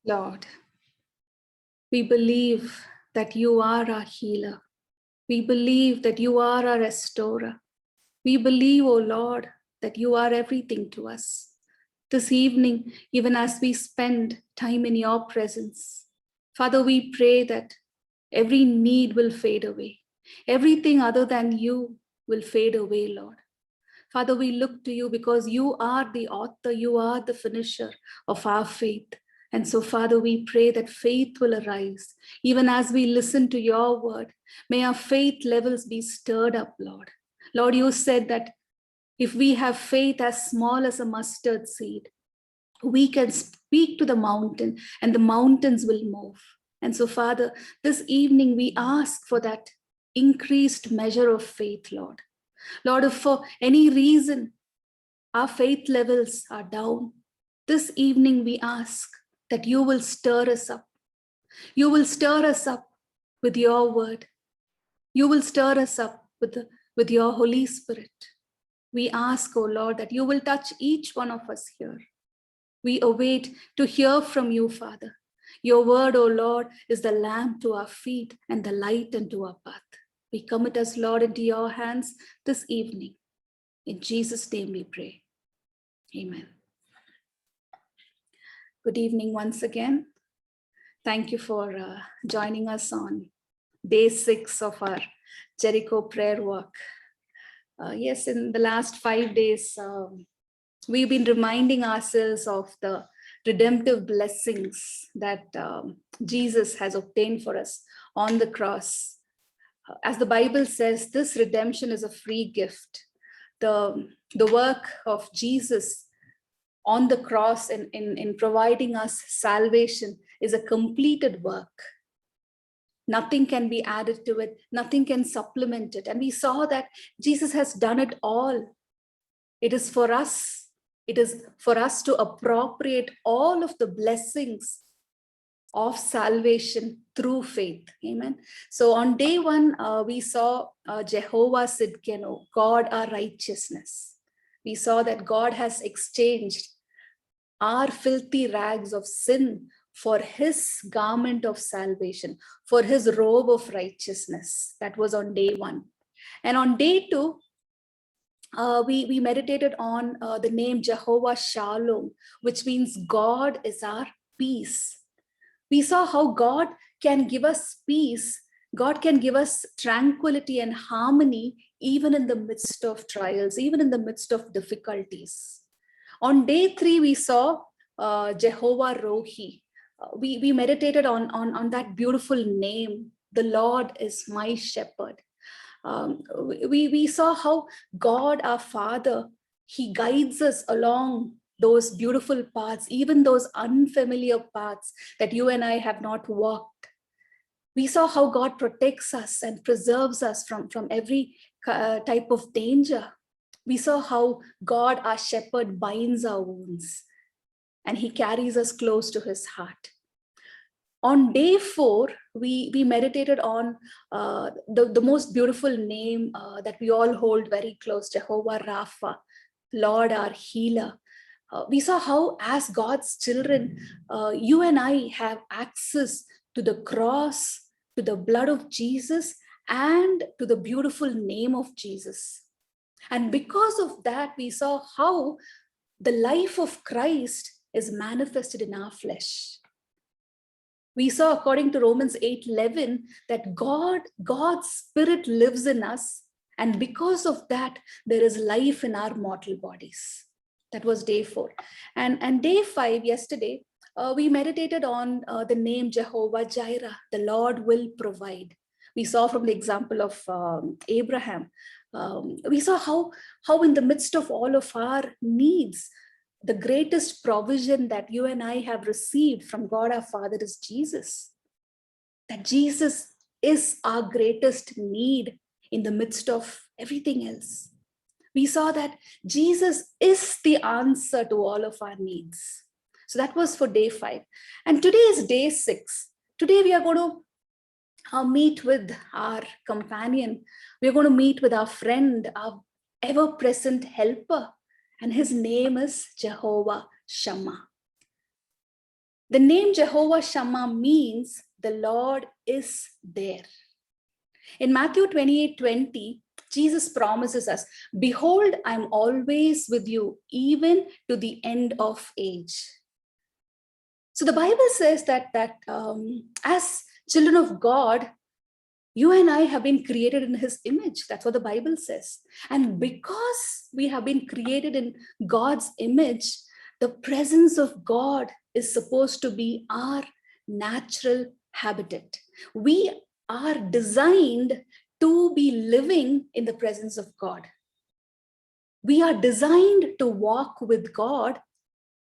Lord, we believe that you are our healer. We believe that you are our restorer. We believe, O Lord, that you are everything to us. This evening, even as we spend time in your presence, Father, we pray that every need will fade away. Everything other than you will fade away, Lord. Father, we look to you because you are the author, you are the finisher of our faith. And so, Father, we pray that faith will arise. Even as we listen to your word, may our faith levels be stirred up, Lord. Lord, you said that if we have faith as small as a mustard seed, we can speak to the mountain and the mountains will move. And so, Father, this evening we ask for that increased measure of faith, Lord. Lord, if for any reason our faith levels are down, this evening we ask that you will stir us up. You will stir us up with your word. You will stir us up with your Holy Spirit. We ask, O Lord, that you will touch each one of us here. We await to hear from you, Father. Your word, O Lord, is the lamp to our feet and the light unto our path. We commit us, Lord, into your hands this evening. In Jesus' name we pray. Amen. Good evening once again. Thank you for joining us on day 6 of our Jericho prayer walk. Yes, in the last 5 days, we've been reminding ourselves of the redemptive blessings that Jesus has obtained for us on the cross. As the Bible says, this redemption is a free gift. The work of Jesus on the cross in providing us salvation is a completed work. Nothing can be added to it. Nothing can supplement it. And we saw that Jesus has done it all. It is for us. It is for us to appropriate all of the blessings of salvation through faith. Amen. So on day 1, we saw Jehovah Sidkenu, God our righteousness. We saw that God has exchanged our filthy rags of sin for his garment of salvation, for his robe of righteousness. That was on day 1. And on day 2, we meditated on the name Jehovah Shalom, which means God is our peace. We saw how God can give us peace. God can give us tranquility and harmony even in the midst of trials, even in the midst of difficulties. On day 3, we saw Jehovah Rohi. We meditated on that beautiful name. The Lord is my shepherd. We saw how God, our Father, he guides us along those beautiful paths, even those unfamiliar paths that you and I have not walked. We saw how God protects us and preserves us from every type of danger. We saw how God, our shepherd, binds our wounds and he carries us close to his heart. On day 4, we meditated on the most beautiful name that we all hold very close, Jehovah Rapha, Lord our healer. We saw how as God's children, you and I have access to the cross, to the blood of Jesus, and to the beautiful name of Jesus. And because of that, we saw how the life of Christ is manifested in our flesh. We saw, according to Romans 8:11, that God's Spirit lives in us. And because of that, there is life in our mortal bodies. That was day 4. And day 5, yesterday, we meditated on the name Jehovah Jireh, the Lord will provide. We saw from the example of Abraham. We saw how in the midst of all of our needs, the greatest provision that you and I have received from God our Father is Jesus. That Jesus is our greatest need in the midst of everything else. We saw that Jesus is the answer to all of our needs. So that was for day 5. And today is day 6. Today we are going to meet with our companion. We're going to meet with our friend, our ever-present helper. And his name is Jehovah Shammah. The name Jehovah Shammah means the Lord is there. In Matthew 28:20, Jesus promises us, behold, I'm always with you, even to the end of age. So the Bible says that as children of God, you and I have been created in his image. That's what the Bible says. And because we have been created in God's image, the presence of God is supposed to be our natural habitat. We are designed to be living in the presence of God. We are designed to walk with God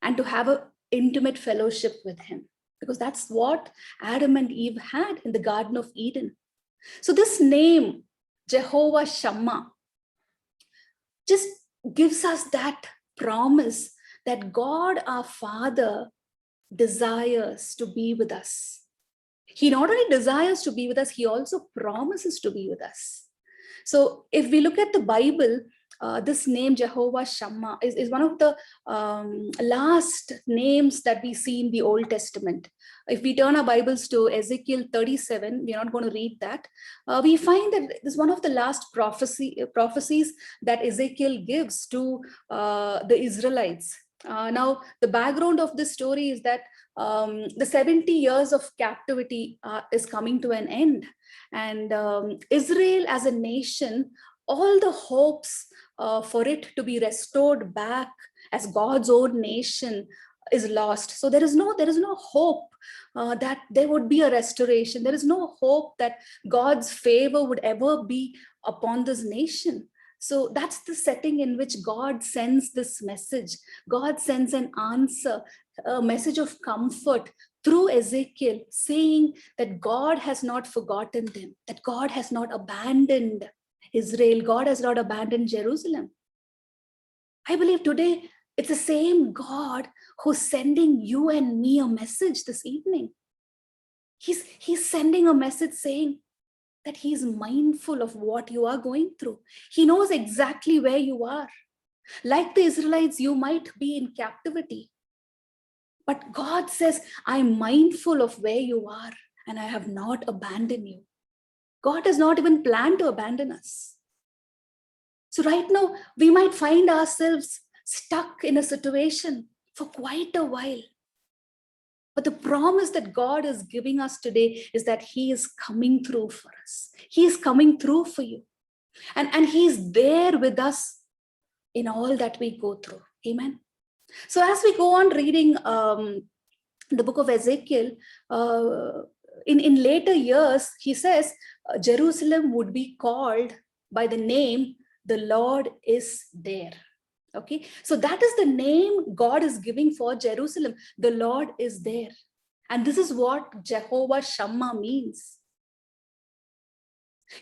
and to have an intimate fellowship with him, because that's what Adam and Eve had in the Garden of Eden. So this name, Jehovah Shammah, just gives us that promise that God our Father desires to be with us. He not only desires to be with us, he also promises to be with us. So if we look at the Bible, this name Jehovah Shammah is one of the last names that we see in the Old Testament. If we turn our Bibles to Ezekiel 37, we're not going to read that. We find that this is one of the last prophecies that Ezekiel gives to the Israelites. Now, the background of this story is that the 70 years of captivity is coming to an end. And Israel as a nation, all the hopes for it to be restored back as God's own nation is lost. So there is no hope that there would be a restoration. There is no hope that God's favor would ever be upon this nation. So that's the setting in which God sends this message. God sends an answer, a message of comfort through Ezekiel, saying that God has not forgotten them, that God has not abandoned Israel, God has not abandoned Jerusalem. I believe today it's the same God who's sending you and me a message this evening. He's sending a message saying that he's mindful of what you are going through. He knows exactly where you are. Like the Israelites, you might be in captivity. But God says, I'm mindful of where you are and I have not abandoned you. God has not even planned to abandon us. So right now, we might find ourselves stuck in a situation for quite a while. But the promise that God is giving us today is that he is coming through for us. He is coming through for you. And he's there with us in all that we go through. Amen. So as we go on reading the book of Ezekiel, in later years, he says Jerusalem would be called by the name, the Lord is there. Okay, so that is the name God is giving for Jerusalem. The Lord is there. And this is what Jehovah Shammah means.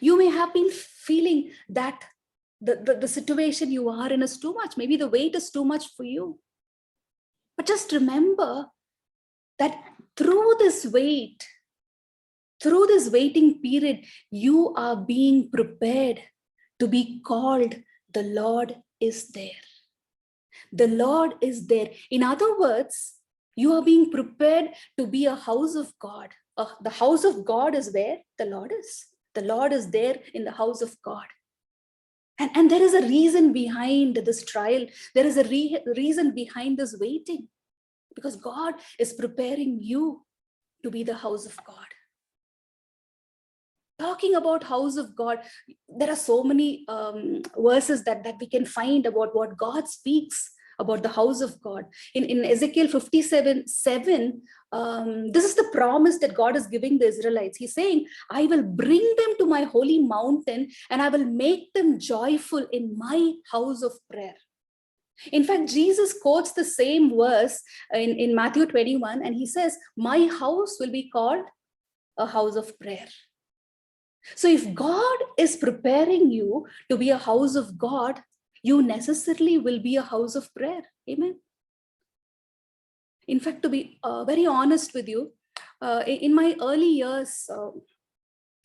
You may have been feeling that the situation you are in is too much. Maybe the weight is too much for you. But just remember that through this waiting period, you are being prepared to be called the Lord is there. The Lord is there. In other words, you are being prepared to be a house of God. The house of God is where the Lord is. The Lord is there in the house of God. And there is a reason behind this trial. There is a reason behind this waiting. Because God is preparing you to be the house of God. Talking about house of God, there are so many verses that we can find about what God speaks about the house of God. In Ezekiel 57:7, this is the promise that God is giving the Israelites. He's saying, I will bring them to my holy mountain and I will make them joyful in my house of prayer. In fact, Jesus quotes the same verse in Matthew 21, and he says, my house will be called a house of prayer. So if God is preparing you to be a house of God, you necessarily will be a house of prayer. Amen. In fact, to be very honest with you, in my early years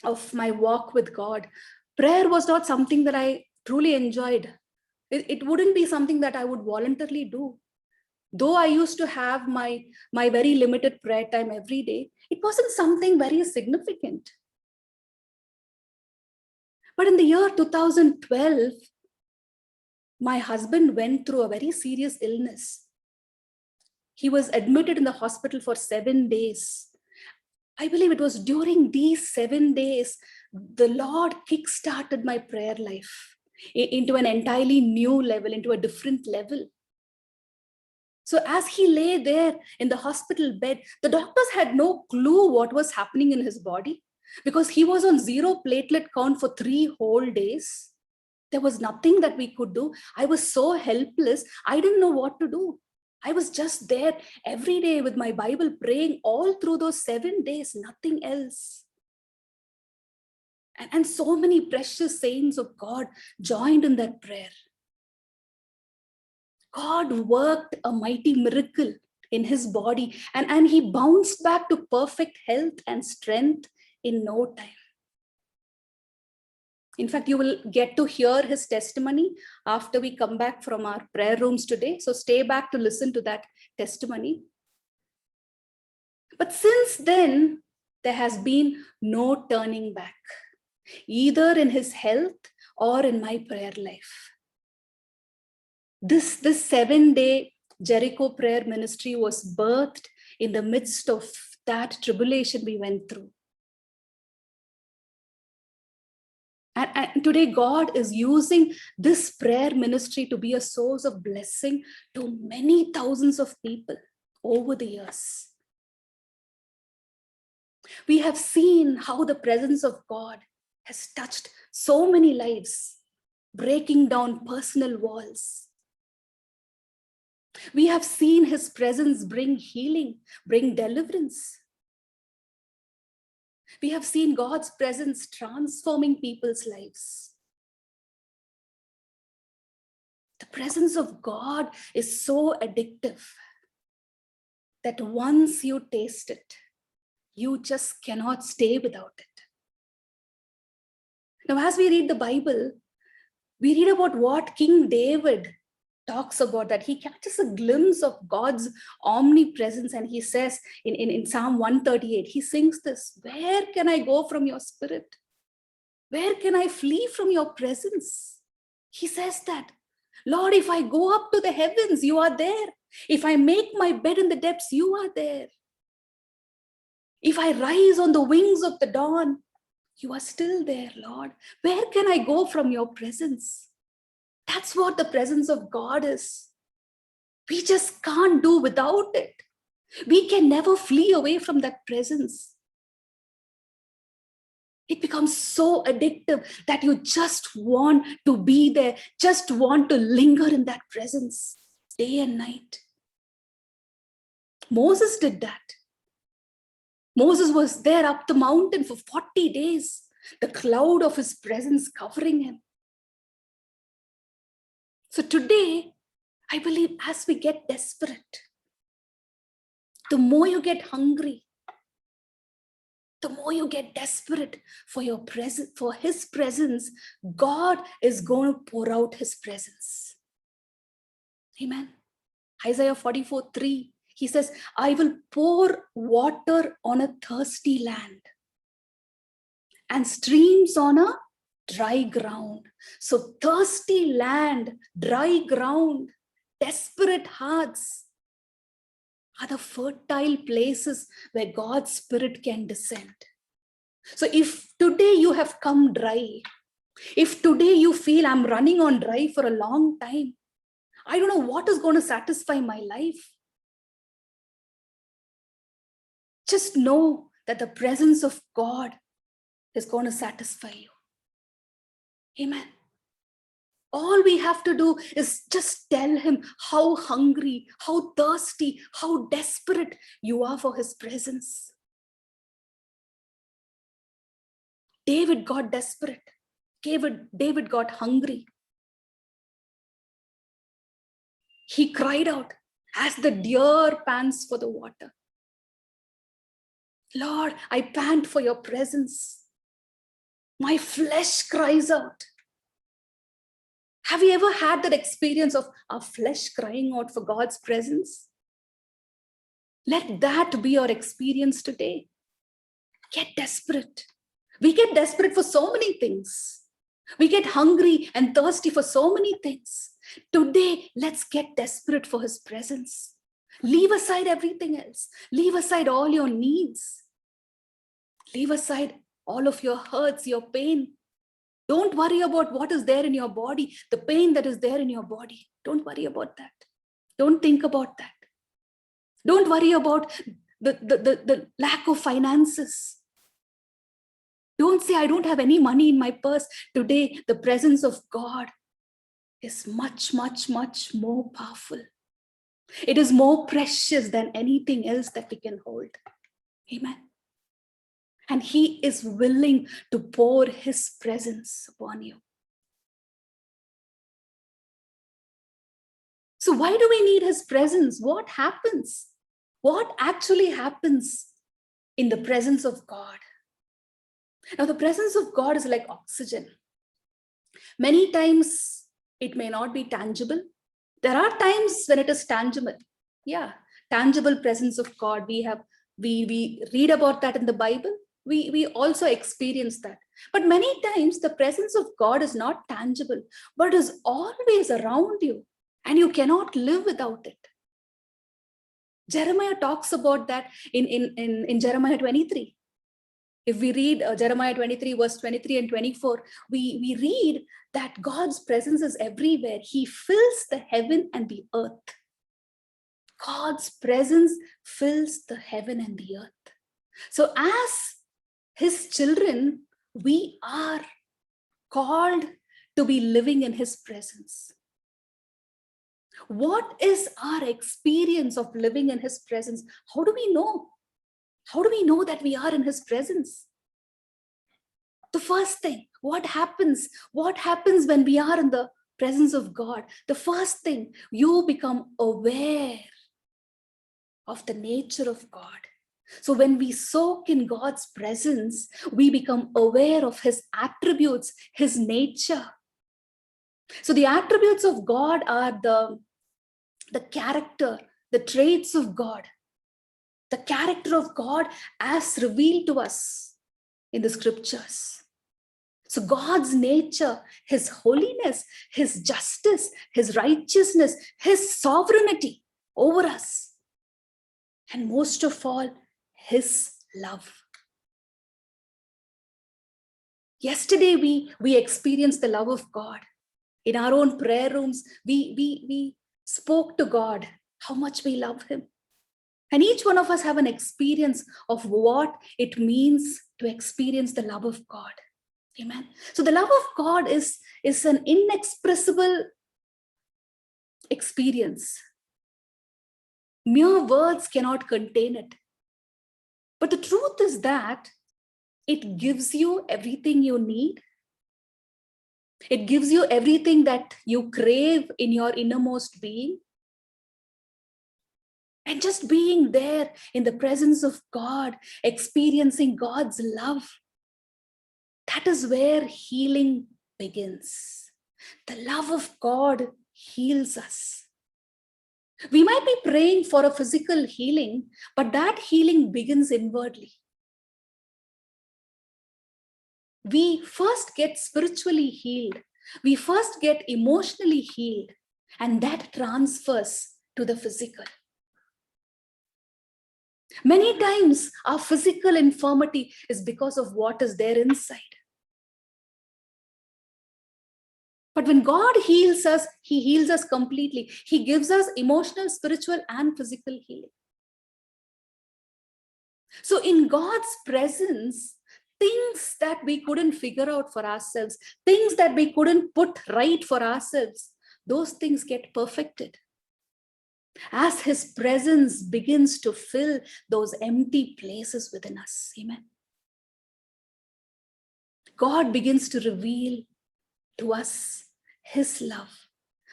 of my walk with God, prayer was not something that I truly enjoyed. It wouldn't be something that I would voluntarily do. Though I used to have my very limited prayer time every day, it wasn't something very significant. But in the year 2012, my husband went through a very serious illness. He was admitted in the hospital for 7 days. I believe it was during these 7 days, the Lord kickstarted my prayer life into an entirely new level, into a different level. So as he lay there in the hospital bed, the doctors had no clue what was happening in his body because he was on 0 platelet count for 3 whole days. There was nothing that we could do. I was so helpless. I didn't know what to do. I was just there every day with my Bible praying all through those 7 days, nothing else. And so many precious saints of God joined in that prayer. God worked a mighty miracle in his body, and he bounced back to perfect health and strength in no time. In fact, you will get to hear his testimony after we come back from our prayer rooms today. So stay back to listen to that testimony. But since then, there has been no turning back, either in his health or in my prayer life. This 7-day Jericho prayer ministry was birthed in the midst of that tribulation we went through. And today, God is using this prayer ministry to be a source of blessing to many thousands of people over the years. We have seen how the presence of God has touched so many lives, breaking down personal walls. We have seen his presence bring healing, bring deliverance. We have seen God's presence transforming people's lives. The presence of God is so addictive that once you taste it, you just cannot stay without it. Now, as we read the Bible, we read about what King David talks about, that he catches a glimpse of God's omnipresence, and he says in Psalm 138, he sings this: "Where can I go from your spirit? Where can I flee from your presence?" He says that, "Lord, if I go up to the heavens, you are there. If I make my bed in the depths, you are there. If I rise on the wings of the dawn, you are still there, Lord. Where can I go from your presence?" That's what the presence of God is. We just can't do without it. We can never flee away from that presence. It becomes so addictive that you just want to be there, just want to linger in that presence day and night. Moses did that. Moses was there up the mountain for 40 days, the cloud of his presence covering him. So today, I believe as we get desperate, the more you get hungry, the more you get desperate for your presence, for his presence, God is going to pour out his presence. Amen. Isaiah 44:3, he says, "I will pour water on a thirsty land and streams on a dry ground." So thirsty land, dry ground, desperate hearts are the fertile places where God's Spirit can descend. So if today you have come dry, if today you feel I'm running on dry for a long time, I don't know what is going to satisfy my life, just know that the presence of God is going to satisfy you. Amen. All we have to do is just tell him how hungry, how thirsty, how desperate you are for his presence. David got desperate. David got hungry. He cried out as the deer pants for the water. Lord, I pant for your presence. My flesh cries out. Have you ever had that experience of our flesh crying out for God's presence? Let that be your experience today. Get desperate. We get desperate for so many things. We get hungry and thirsty for so many things. Today, let's get desperate for His presence. Leave aside everything else. Leave aside all your needs. Leave aside all of your hurts, your pain. Don't worry about what is there in your body, the pain that is there in your body. Don't worry about that. Don't think about that. Don't worry about the lack of finances. Don't say, I don't have any money in my purse. Today, the presence of God is much, much, much more powerful. It is more precious than anything else that we can hold. Amen. And He is willing to pour His presence upon you. So why do we need His presence? What happens? What actually happens in the presence of God? Now, the presence of God is like oxygen. Many times it may not be tangible. There are times when it is tangible. Yeah, tangible presence of God. We read about that in the Bible. We also experience that. But many times the presence of God is not tangible, but is always around you, and you cannot live without it. Jeremiah talks about that in Jeremiah 23. If we read Jeremiah 23, verse 23 and 24, we read that God's presence is everywhere. He fills the heaven and the earth. God's presence fills the heaven and the earth. So as His children, we are called to be living in His presence. What is our experience of living in His presence? How do we know? How do we know that we are in His presence? The first thing, what happens? What happens when we are in the presence of God? The first thing, you become aware of the nature of God. So when we soak in God's presence, we become aware of His attributes, His nature. So the attributes of God are the character, the traits of God, the character of God as revealed to us in the scriptures. So God's nature, His holiness, His justice, His righteousness, His sovereignty over us, and most of all, His love. Yesterday, we experienced the love of God. In our own prayer rooms, we spoke to God how much we love Him. And each one of us have an experience of what it means to experience the love of God. Amen. So the love of God is an inexpressible experience. Mere words cannot contain it. But the truth is that it gives you everything you need. It gives you everything that you crave in your innermost being. And just being there in the presence of God, experiencing God's love, that is where healing begins. The love of God heals us. We might be praying for a physical healing, but that healing begins inwardly. We first get spiritually healed. We first get emotionally healed, and that transfers to the physical. Many times, our physical infirmity is because of what is there inside. But when God heals us, He heals us completely. He gives us emotional, spiritual, and physical healing. So in God's presence, things that we couldn't figure out for ourselves, things that we couldn't put right for ourselves, those things get perfected. As His presence begins to fill those empty places within us. Amen. God begins to reveal to us His love.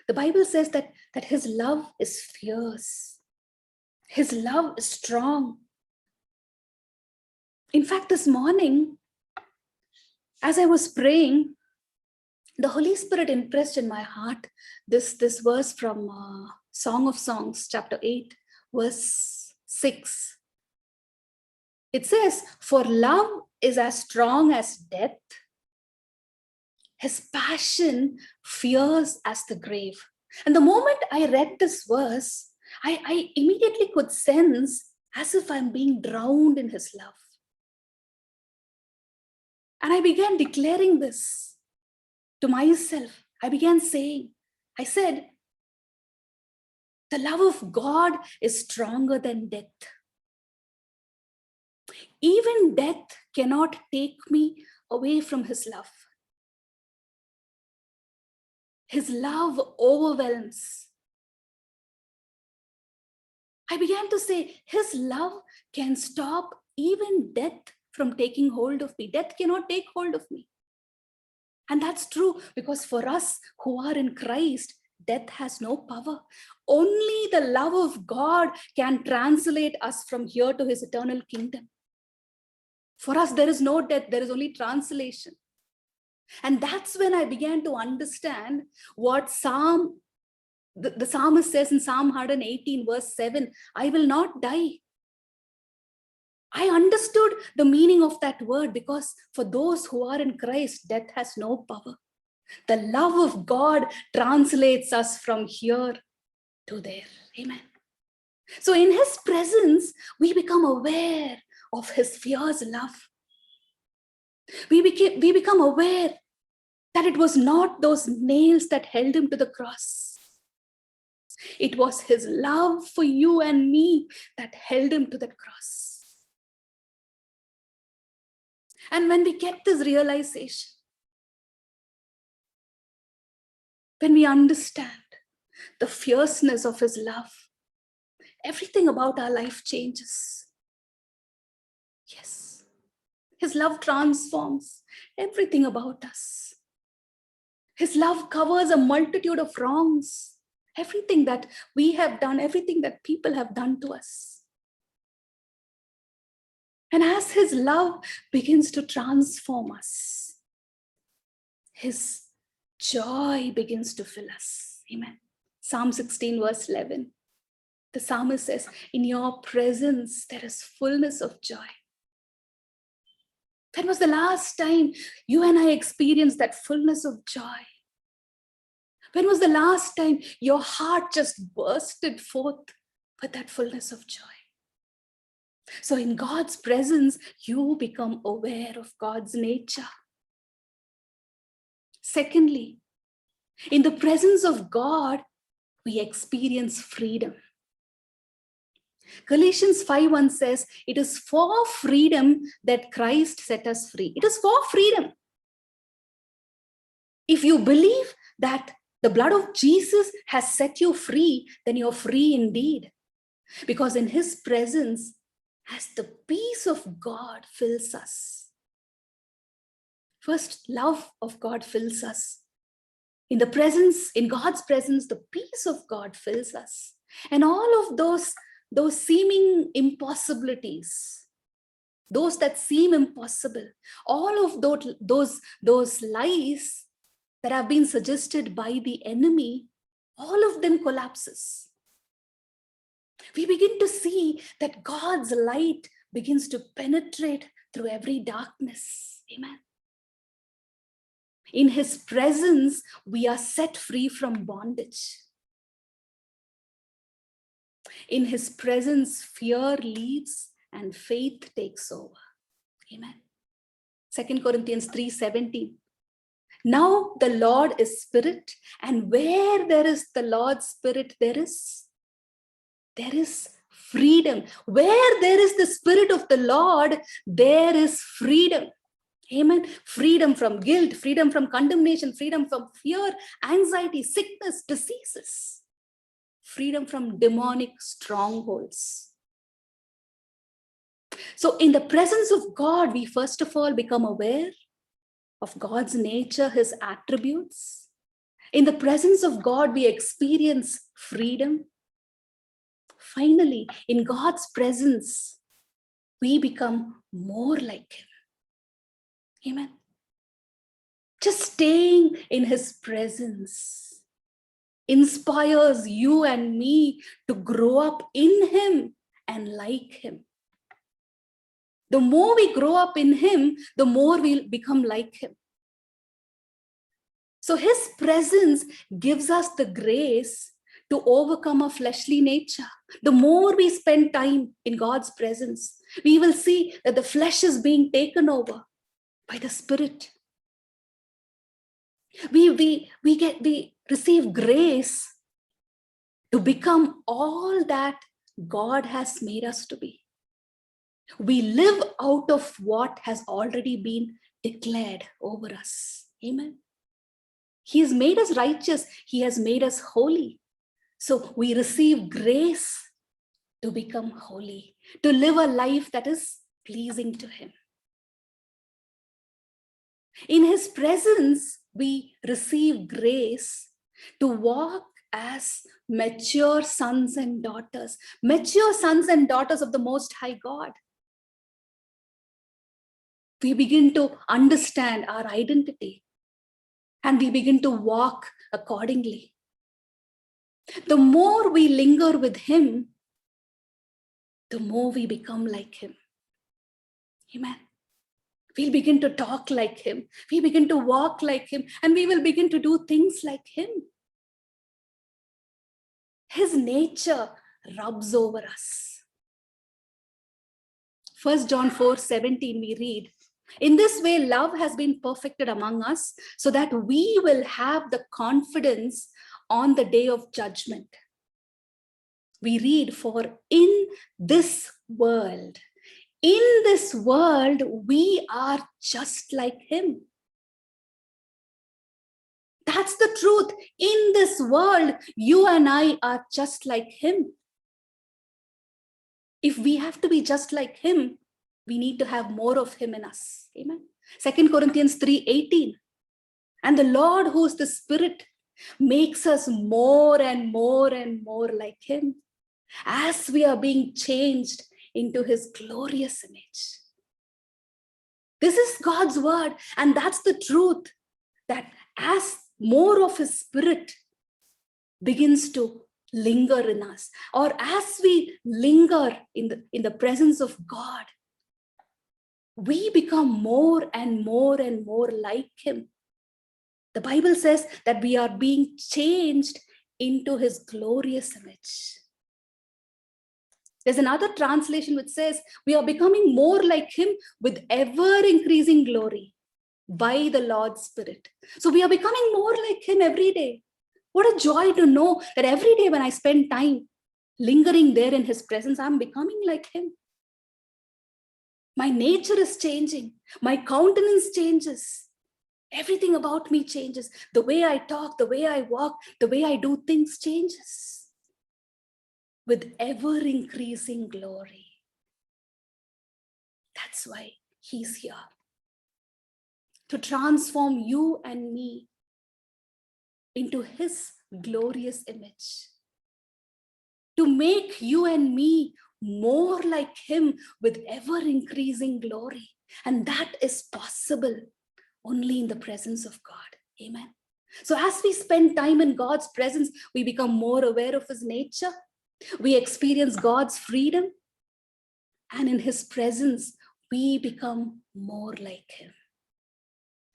The Bible says that His love is fierce. His love is strong. In fact, this morning, as I was praying, the Holy Spirit impressed in my heart this verse from Song of Songs, chapter 8, verse 6. It says, "For love is as strong as death. His passion fierce as the grave." And the moment I read this verse, I immediately could sense as if I'm being drowned in his love. And I began declaring this to myself. I began saying, I said, the love of God is stronger than death. Even death cannot take me away from his love. His love overwhelms. I began to say, his love can stop even death from taking hold of me. Death cannot take hold of me. And that's true, because for us who are in Christ, death has no power. Only the love of God can translate us from here to his eternal kingdom. For us, there is no death, there is only translation. And that's when I began to understand what the psalmist says in Psalm 118, verse 7, "I will not die." I understood the meaning of that word, because for those who are in Christ, death has no power. The love of God translates us from here to there. Amen. So in his presence, we become aware of his fierce love. We become aware that it was not those nails that held him to the cross. It was his love for you and me that held him to that cross. And when we get this realization, when we understand the fierceness of his love, everything about our life changes. Yes, his love transforms everything about us. His love covers a multitude of wrongs, everything that we have done, everything that people have done to us. And as his love begins to transform us, his joy begins to fill us. Amen. Psalm 16, verse 11. The psalmist says, "In your presence, there is fullness of joy." That was the last time you and I experienced that fullness of joy. When was the last time your heart just bursted forth with that fullness of joy? So in God's presence, you become aware of God's nature. Secondly, in the presence of God, we experience freedom. Galatians 5:1 says, "It is for freedom that Christ set us free." It is for freedom. If you believe that the blood of Jesus has set you free, then you're free indeed. Because in his presence, as the peace of God fills us. First, love of God fills us. In God's presence, the peace of God fills us. And all of those seeming impossibilities, those that seem impossible, all of those lies that have been suggested by the enemy, all of them collapses. We begin to see that God's light begins to penetrate through every darkness. Amen. In his presence, we are set free from bondage. In his presence, fear leaves and faith takes over. Amen. 2 Corinthians 3:17. Now the Lord is spirit, and where there is the Lord's spirit, there is freedom. Where there is the spirit of the Lord, there is freedom. Amen. Freedom from guilt, freedom from condemnation, freedom from fear, anxiety, sickness, diseases, freedom from demonic strongholds. So in the presence of God, we first of all become aware of God's nature, his attributes. In the presence of God, we experience freedom. Finally, in God's presence, we become more like him. Amen. Just staying in his presence inspires you and me to grow up in him and like him. The more we grow up in him, the more we'll become like him. So his presence gives us the grace to overcome our fleshly nature. The more we spend time in God's presence, we will see that the flesh is being taken over by the Spirit. We receive grace to become all that God has made us to be. We live out of what has already been declared over us. Amen. He has made us righteous. He has made us holy. So we receive grace to become holy, to live a life that is pleasing to him. In his presence, we receive grace to walk as mature sons and daughters of the Most High God. We begin to understand our identity and we begin to walk accordingly. The more we linger with him, the more we become like him. Amen. We'll begin to talk like him. We begin to walk like him, and we will begin to do things like him. His nature rubs over us. 1 John 4:17 we read, "In this way, love has been perfected among us so that we will have the confidence on the day of judgment." We read, "For in this world, we are just like him." That's the truth. In this world, you and I are just like him. If we have to be just like him, we need to have more of him in us. Amen. 2 Corinthians 3:18. "And the Lord, who is the Spirit, makes us more and more and more like him as we are being changed into his glorious image." This is God's word, and that's the truth, that as more of his Spirit begins to linger in us, or as we linger in the presence of God, we become more and more and more like him. The Bible says that we are being changed into his glorious image. There's another translation which says we are becoming more like him with ever increasing glory by the Lord's Spirit. So we are becoming more like him every day. What a joy to know that every day when I spend time lingering there in his presence, I'm becoming like him. My nature is changing. My countenance changes. Everything about me changes. The way I talk, the way I walk, the way I do things changes with ever increasing glory. That's why he's here, to transform you and me into his glorious image, to make you and me more like him with ever increasing glory. And that is possible only in the presence of God. Amen. So as we spend time in God's presence, we become more aware of his nature. We experience God's freedom. And in his presence, we become more like him.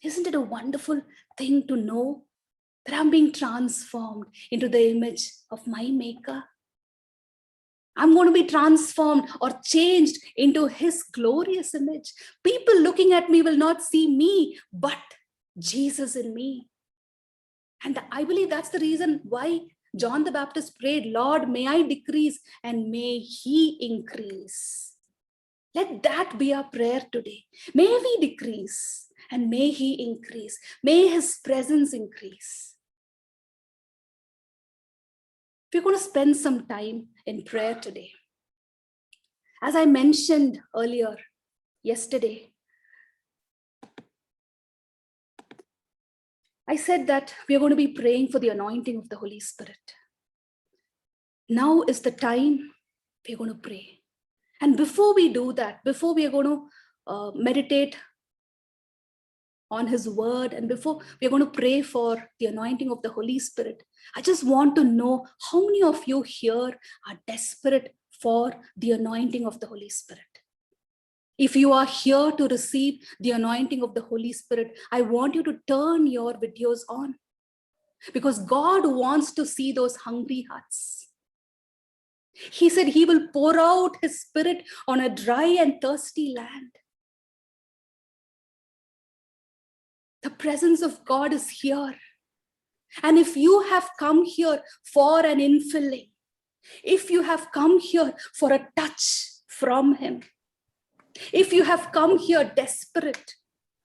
Isn't it a wonderful thing to know that I'm being transformed into the image of my Maker? I'm going to be transformed or changed into his glorious image. People looking at me will not see me, but Jesus in me. And I believe that's the reason why John the Baptist prayed, "Lord, may I decrease and may he increase." Let that be our prayer today. May we decrease and may he increase. May his presence increase. We're going to spend some time in prayer today. As I mentioned earlier, yesterday, I said that we are going to be praying for the anointing of the Holy Spirit. Now is the time we're going to pray. And before we do that, before we are going to meditate on his word. And before we're going to pray for the anointing of the Holy Spirit, I just want to know how many of you here are desperate for the anointing of the Holy Spirit. If you are here to receive the anointing of the Holy Spirit, I want you to turn your videos on, because God wants to see those hungry hearts. He said he will pour out his Spirit on a dry and thirsty land. The presence of God is here. And if you have come here for an infilling, if you have come here for a touch from him, if you have come here desperate,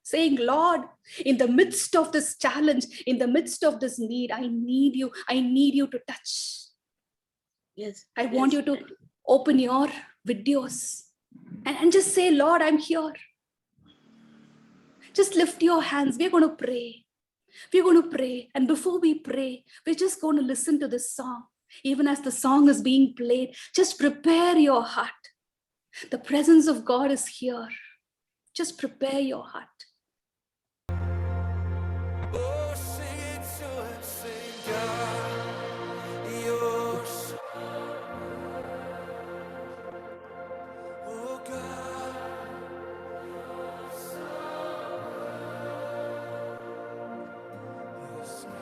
saying, Lord, in the midst of this challenge, in the midst of this need, I need you to touch. Yes. I want you to open your videos and just say, Lord, I'm here. Just lift your hands. We're going to pray. We're going to pray. And before we pray, we're just going to listen to this song. Even as the song is being played, just prepare your heart. The presence of God is here. Just prepare your heart. Oh, sing it to him, sing God, yours. Oh God, yes, me.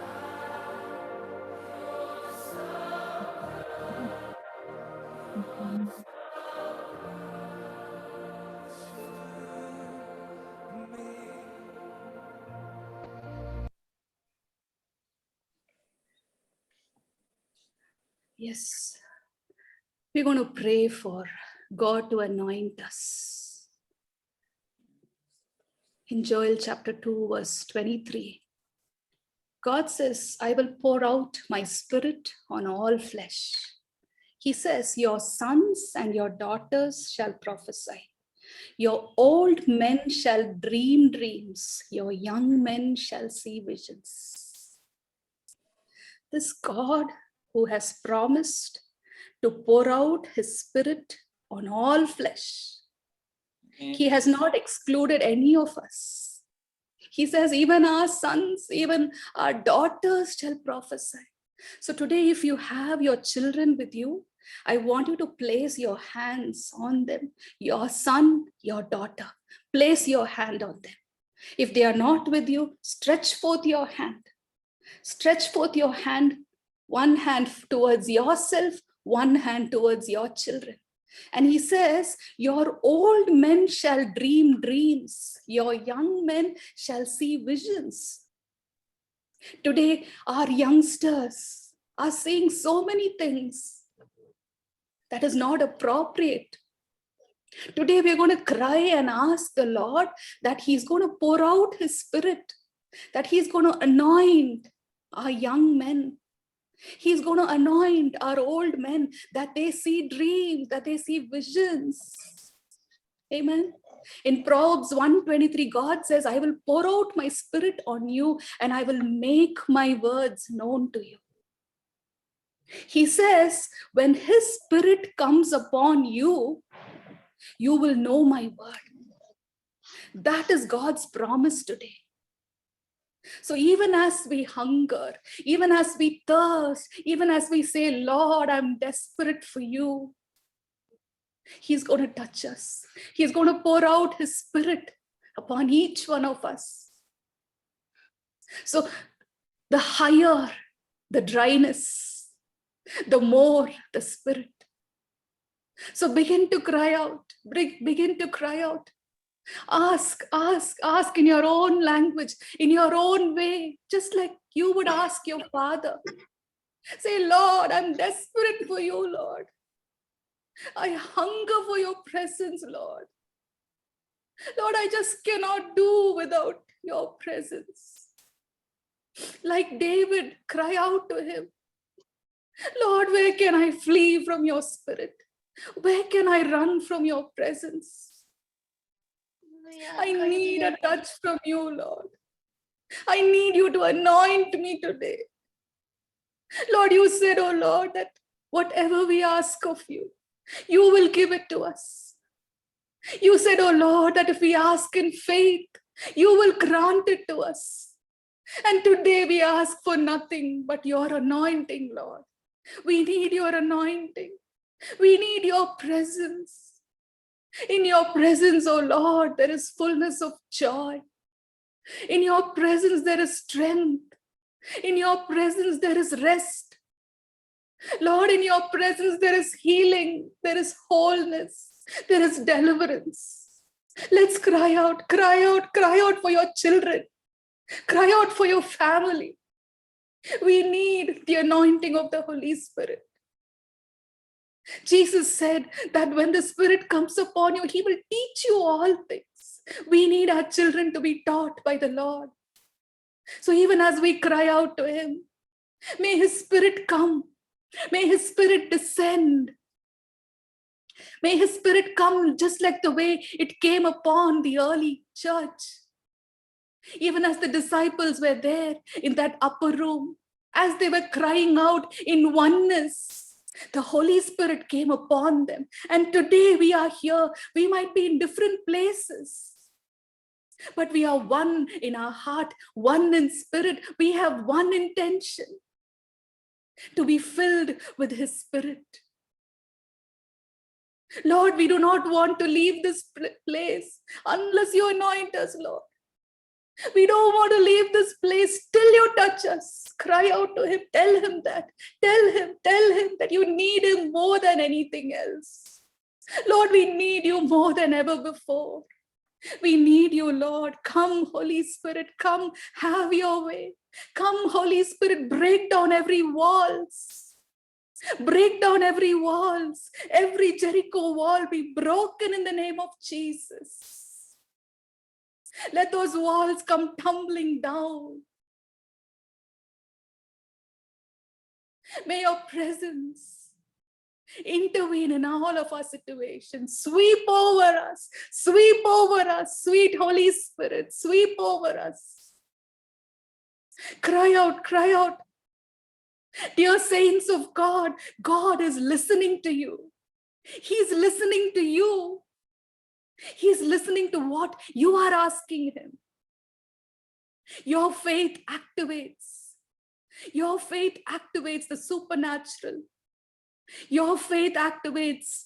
Yes. We're going to pray for God to anoint us. In Joel chapter 2, verse 23, God says, I will pour out my Spirit on all flesh. He says, your sons and your daughters shall prophesy. Your old men shall dream dreams. Your young men shall see visions. This God who has promised to pour out his Spirit on all flesh, he has not excluded any of us. He says, even our sons, even our daughters shall prophesy. So today, if you have your children with you, I want you to place your hands on them. Your son, your daughter, place your hand on them. If they are not with you, stretch forth your hand. Stretch forth your hand, one hand towards yourself, one hand towards your children. And he says, your old men shall dream dreams. Your young men shall see visions. Today, our youngsters are saying so many things that is not appropriate. Today, we're going to cry and ask the Lord that he's going to pour out his Spirit, that he's going to anoint our young men. He's going to anoint our old men, that they see dreams, that they see visions. Amen. In Proverbs 1:23, God says, I will pour out my Spirit on you and I will make my words known to you. He says, when his Spirit comes upon you, you will know my word. That is God's promise today. So even as we hunger, even as we thirst, even as we say, Lord, I'm desperate for you, he's going to touch us. He's going to pour out his Spirit upon each one of us. So the higher the dryness, the more the Spirit. So begin to cry out. Begin to cry out. Ask in your own language, in your own way, just like you would ask your Father. Say, Lord, I'm desperate for you, Lord. I hunger for your presence, Lord. Lord, I just cannot do without your presence. Like David, cry out to him. Lord, where can I flee from your Spirit? Where can I run from your presence? I need a touch from you, Lord. I need you to anoint me today. Lord, you said, oh Lord, that whatever we ask of you, you will give it to us. You said, oh Lord, that if we ask in faith, You will grant it to us. And today we ask for nothing but your anointing, Lord. We need your anointing. We need your presence. In your presence, oh Lord, there is fullness of joy. In your presence, there is strength. In your presence, there is rest. Lord, in your presence, there is healing, there is wholeness, there is deliverance. Let's cry out, cry out, cry out for your children. Cry out for your family. We need the anointing of the Holy Spirit. Jesus said that when the Spirit comes upon you, He will teach you all things. We need our children to be taught by the Lord. So even as we cry out to Him, may His Spirit come. May His Spirit descend. May His Spirit come just like the way it came upon the early church. Even as the disciples were there in that upper room, as they were crying out in oneness, the Holy Spirit came upon them. And today we are here. We might be in different places, but we are one in our heart, one in spirit. We have one intention: to be filled with His Spirit. Lord, we do not want to leave this place unless you anoint us, Lord. We don't want to leave this place till you touch us. Cry out to Him. Tell Him that. Tell Him that you need Him more than anything else. Lord, we need you more than ever before. We need you, Lord. Come, Holy Spirit, come, have your way. Come, Holy Spirit, break down every walls. Break down every walls. Every Jericho wall be broken in the name of Jesus. Let those walls come tumbling down. May your presence intervene in all of our situations. Sweep over us, sweet Holy Spirit, sweep over us. Cry out, cry out. Dear saints of God, God is listening to you. He's listening to you. He's listening to what you are asking Him. Your faith activates. Your faith activates the supernatural. Your faith activates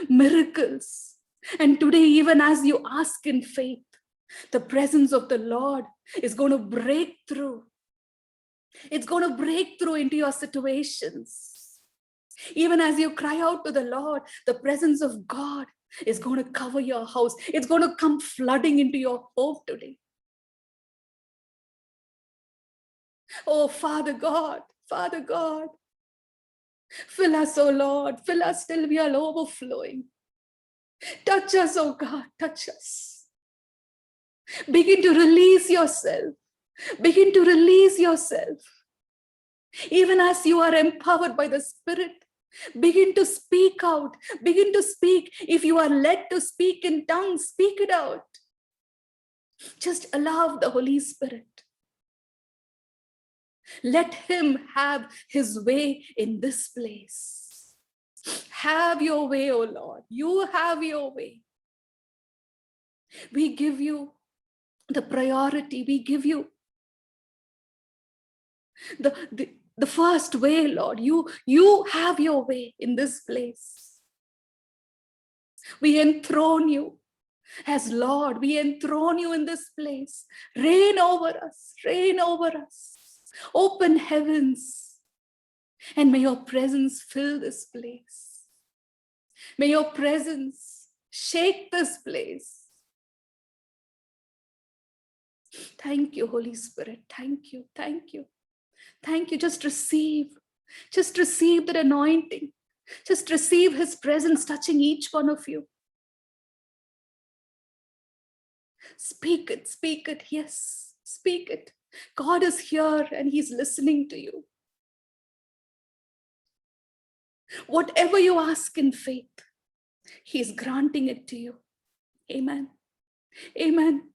miracles. And today, even as you ask in faith, the presence of the Lord is going to break through. It's going to break through into your situations. Even as you cry out to the Lord, the presence of God is going to cover your house. It's going to come flooding into your home today. Oh, Father God, fill us, oh Lord, fill us till we are overflowing. Touch us, oh God, touch us. Begin to release yourself. Begin to release yourself. Even as you are empowered by the Spirit, begin to speak out. Begin to speak. If you are led to speak in tongues, speak it out. Just allow the Holy Spirit. Let Him have His way in this place. Have your way, oh Lord. You have your way. We give you the priority. We give you the first way, Lord. You have your way in this place. We enthrone you as Lord. We enthrone you in this place. Reign over us. Reign over us. Open heavens. And may your presence fill this place. May your presence shake this place. Thank you, Holy Spirit. Thank you. Thank you. Thank you. Just receive that anointing. Just receive His presence touching each one of you. Speak it. Yes, speak it. God is here and He's listening to you. Whatever you ask in faith, He's granting it to you. Amen. Amen.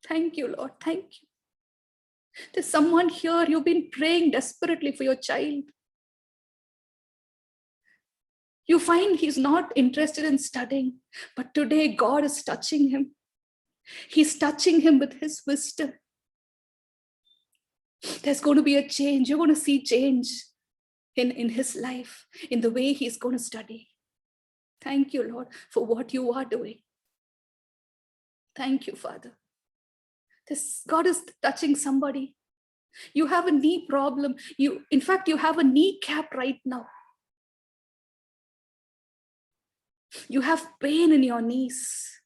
Thank you, Lord. Thank you. There's someone here, you've been praying desperately for your child. You find he's not interested in studying, but today God is touching him. He's touching him with his wisdom. There's going to be a change. You're going to see change in his life, in the way he's going to study. Thank you, Lord, for what you are doing. Thank you, Father. God is touching somebody. You have a knee problem. In fact, you have a kneecap right now. You have pain in your knees.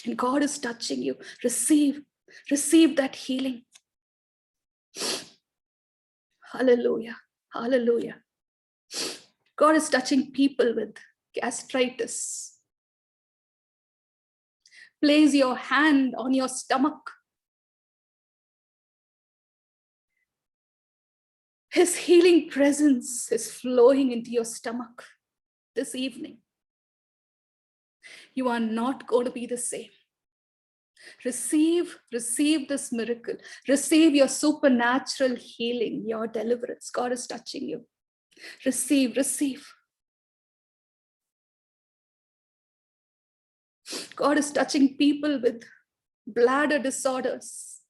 And God is touching you. Receive that healing. Hallelujah. Hallelujah. God is touching people with gastritis. Place your hand on your stomach. His healing presence is flowing into your stomach this evening. You are not going to be the same. Receive this miracle. Receive your supernatural healing, your deliverance. God is touching you. Receive. God is touching people with bladder disorders.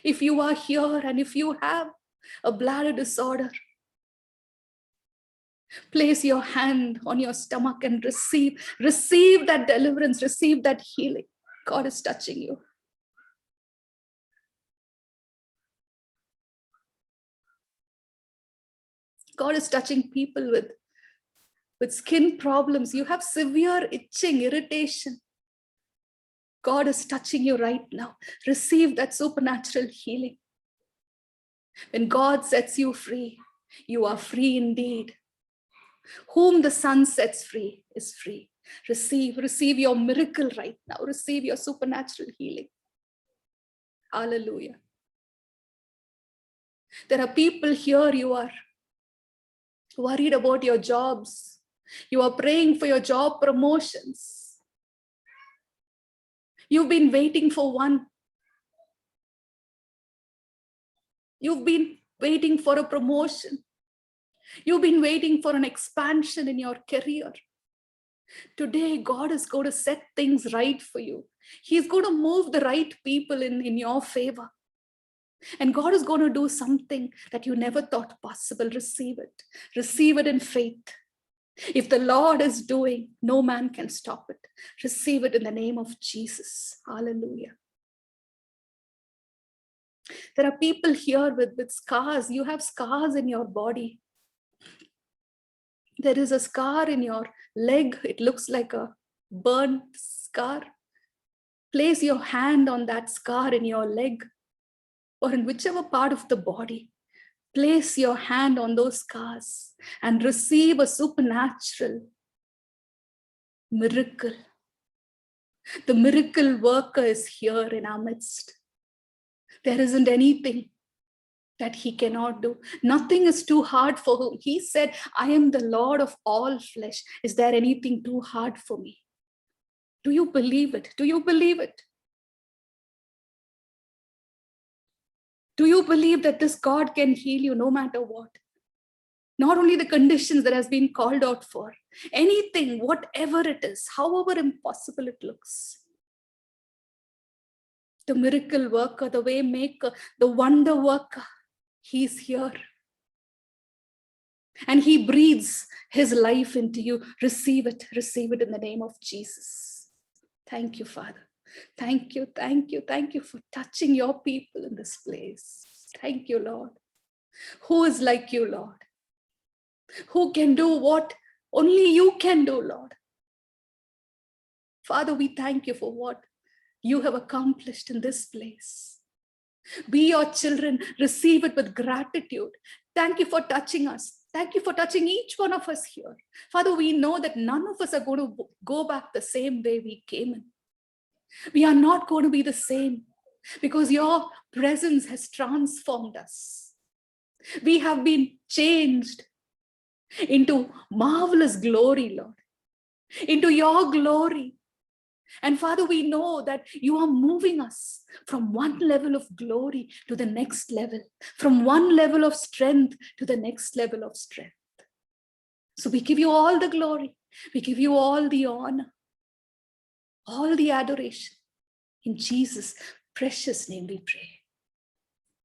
If you are here and if you have a bladder disorder, place your hand on your stomach and receive that deliverance, receive that healing. God is touching you. God is touching people with skin problems. You have severe itching, irritation. God is touching you right now. Receive that supernatural healing. When God sets you free, you are free indeed. Whom the Son sets free is free. Receive your miracle right now. Receive your supernatural healing. Hallelujah. There are people here, you are worried about your jobs. You are praying for your job promotions. You've been waiting for one. You've been waiting for a promotion. You've been waiting for an expansion in your career. Today, God is going to set things right for you. He's going to move the right people in your favor. And God is going to do something that you never thought possible. Receive it. Receive it in faith. If the Lord is doing, no man can stop it. Receive it in the name of Jesus. Hallelujah. There are people here with scars. You have scars in your body. There is a scar in your leg. It looks like a burnt scar. Place your hand on that scar in your leg or in whichever part of the body. Place your hand on those scars and receive a supernatural miracle. The miracle worker is here in our midst. There isn't anything that he cannot do. Nothing is too hard for him. He said, I am the Lord of all flesh. Is there anything too hard for me? Do you believe it? Do you believe it? Do you believe that this God can heal you no matter what? Not only the conditions that has been called out for, anything, whatever it is, however impossible it looks. The miracle worker, the way maker, the wonder worker, he's here. And he breathes his life into you. Receive it in the name of Jesus. Thank you, Father. Thank you for touching your people in this place. Thank you, Lord. Who is like you, Lord? Who can do what only you can do, Lord? Father, we thank you for what you have accomplished in this place. Be your children, receive it with gratitude. Thank you for touching us. Thank you for touching each one of us here. Father, we know that none of us are going to go back the same way we came in. We are not going to be the same because your presence has transformed us. We have been changed into marvelous glory, Lord, into your glory. And Father, we know that you are moving us from one level of glory to the next level, from one level of strength to the next level of strength. So we give you all the glory. We give you all the honor. all the adoration. In Jesus' precious name we pray.